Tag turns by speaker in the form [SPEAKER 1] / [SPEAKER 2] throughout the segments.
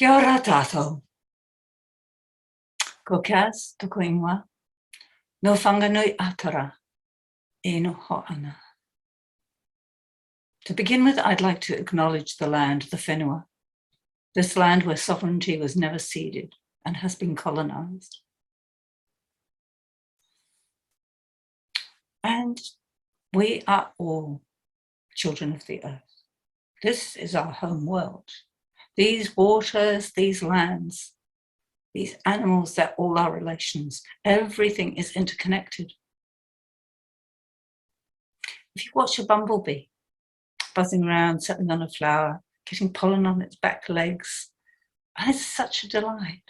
[SPEAKER 1] Kia ora tātou. Ko Caz, toko ingoa. No whanganui atara, e no ho ana. To begin with, I'd like to acknowledge the land, the whenua, this land where sovereignty was never ceded and has been colonised. And we are all children of the earth. This is our home world. These waters, these lands, these animals, they're all our relations. Everything is interconnected. If you watch a bumblebee buzzing around, settling on a flower, getting pollen on its back legs, and it's such a delight.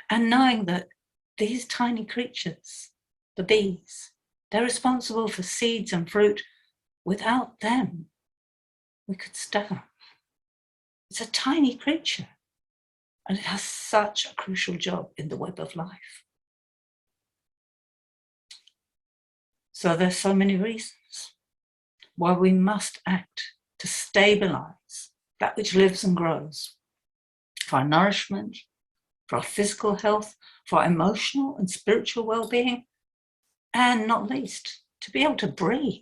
[SPEAKER 1] And knowing that these tiny creatures, the bees, they're responsible for seeds and fruit. Without them, we could starve. It's a tiny creature, and it has such a crucial job in the web of life. So there's so many reasons why we must act to stabilise that which lives and grows, for our nourishment, for our physical health, for our emotional and spiritual well-being, and not least, to be able to breathe.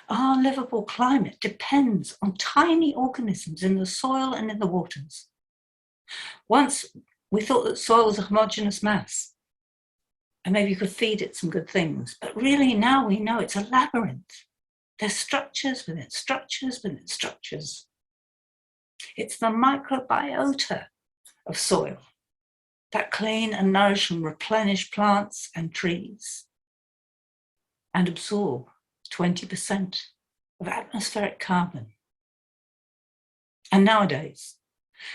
[SPEAKER 1] Our livable climate depends on tiny organisms in the soil and in the waters. Once we thought that soil was a homogeneous mass, and maybe you could feed it some good things, but really now we know it's a labyrinth. There's structures within structures within structures. It's the microbiota of soil that clean and nourish and replenish plants and trees and absorb 20% of atmospheric carbon. And nowadays,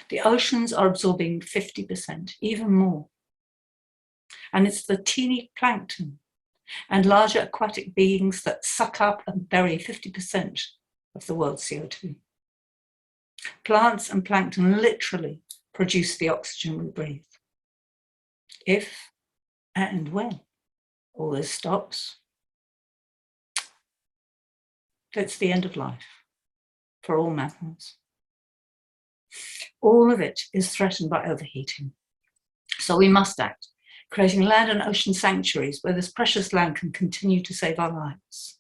[SPEAKER 1] the oceans are absorbing 50%, even more. And it's the teeny plankton and larger aquatic beings that suck up and bury 50% of the world's CO2. Plants and plankton literally produce the oxygen we breathe. If and when all this stops, it's the end of life for all mammals. All of it is threatened by overheating. So we must act, creating land and ocean sanctuaries where this precious land can continue to save our lives.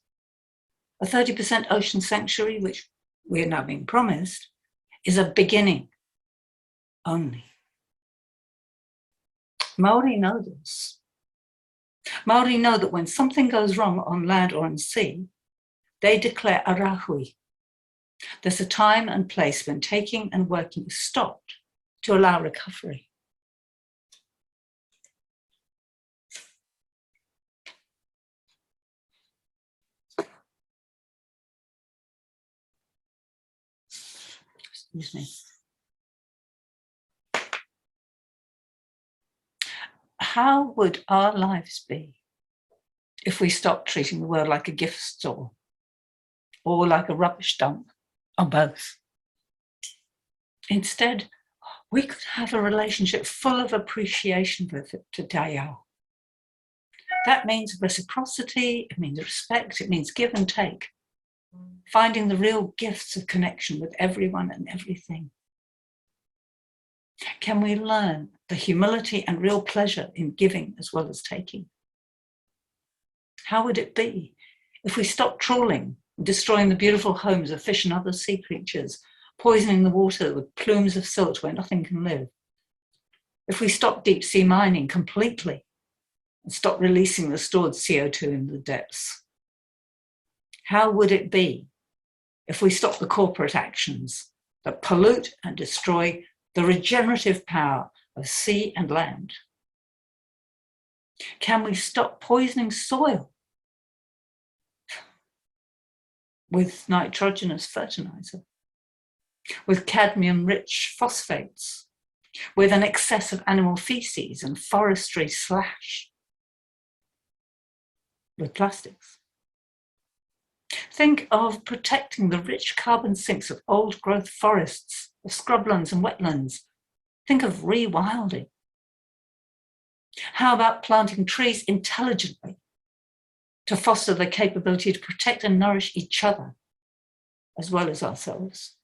[SPEAKER 1] A 30% ocean sanctuary, which we are now being promised, is a beginning only. Māori know this. Māori know that when something goes wrong on land or on sea, they declare a rahui. There's a time and place when taking and working is stopped to allow recovery. Excuse me. How would our lives be if we stopped treating the world like a gift store or like a rubbish dump, or both? Instead, we could have a relationship full of appreciation for Te Taiao. That means reciprocity, it means respect, it means give and take, finding the real gifts of connection with everyone and everything. Can we learn the humility and real pleasure in giving as well as taking? How would it be if we stopped trawling, destroying the beautiful homes of fish and other sea creatures, poisoning the water with plumes of silt where nothing can live? If we stopped deep sea mining completely and stopped releasing the stored CO2 in the depths? How would it be if we stopped the corporate actions that pollute and destroy the regenerative power of sea and land? Can we stop poisoning soil with nitrogenous fertilizer, with cadmium-rich phosphates, with an excess of animal feces and forestry slash, with plastics? Think of protecting the rich carbon sinks of old growth forests, of scrublands and wetlands. Think of rewilding. How about planting trees intelligently to foster the capability to protect and nourish each other as well as ourselves?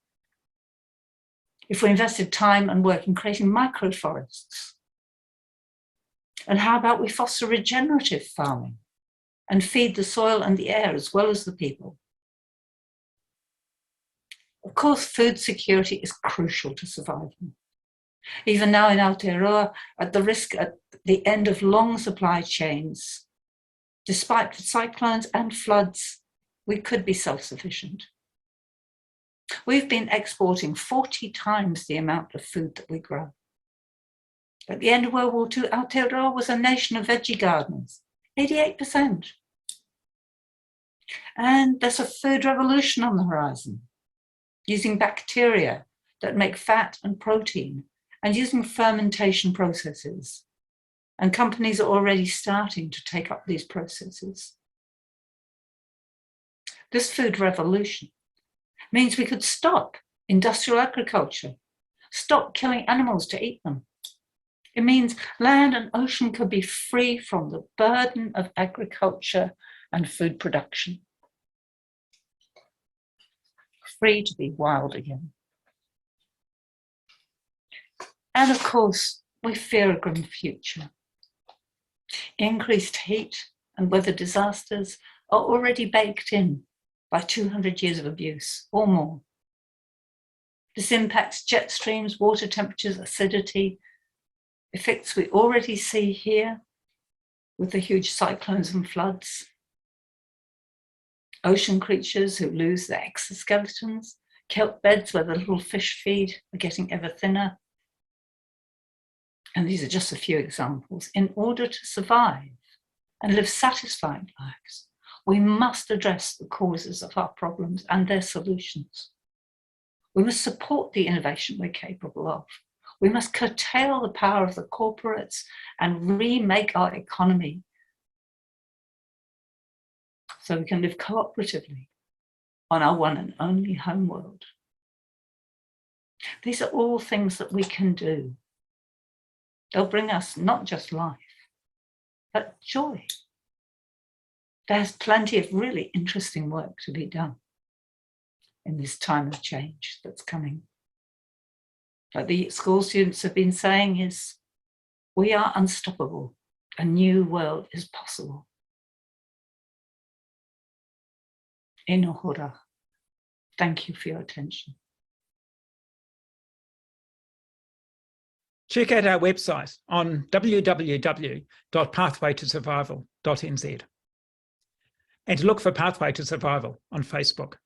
[SPEAKER 1] if we invested time and work in creating microforests? And how about we foster regenerative farming and feed the soil and the air as well as the people? Of course, food security is crucial to survival. Even now in Aotearoa, at the end of long supply chains, despite cyclones and floods, we could be self-sufficient. We've been exporting 40 times the amount of food that we grow. At the end of World War II, Aotearoa was a nation of veggie gardeners, 88%. And there's a food revolution on the horizon, using bacteria that make fat and protein, and using fermentation processes. And companies are already starting to take up these processes. This food revolution means we could stop industrial agriculture, stop killing animals to eat them. It means land and ocean could be free from the burden of agriculture and food production. Free to be wild again. And of course, we fear a grim future. Increased heat and weather disasters are already baked in by 200 years of abuse or more. This impacts jet streams, water temperatures, acidity, effects we already see here with the huge cyclones and floods. Ocean creatures who lose their exoskeletons, kelp beds where the little fish feed are getting ever thinner. And these are just a few examples. In order to survive and live satisfying lives, we must address the causes of our problems and their solutions. We must support the innovation we're capable of. We must curtail the power of the corporates and remake our economy so we can live cooperatively on our one and only home world. These are all things that we can do. They'll bring us not just life, but joy. There's plenty of really interesting work to be done in this time of change that's coming. Like the school students have been saying is, we are unstoppable. A new world is possible. E nohora. Thank you for your attention.
[SPEAKER 2] Check out our website on www.pathwaytosurvival.nz and look for Pathway to Survival on Facebook.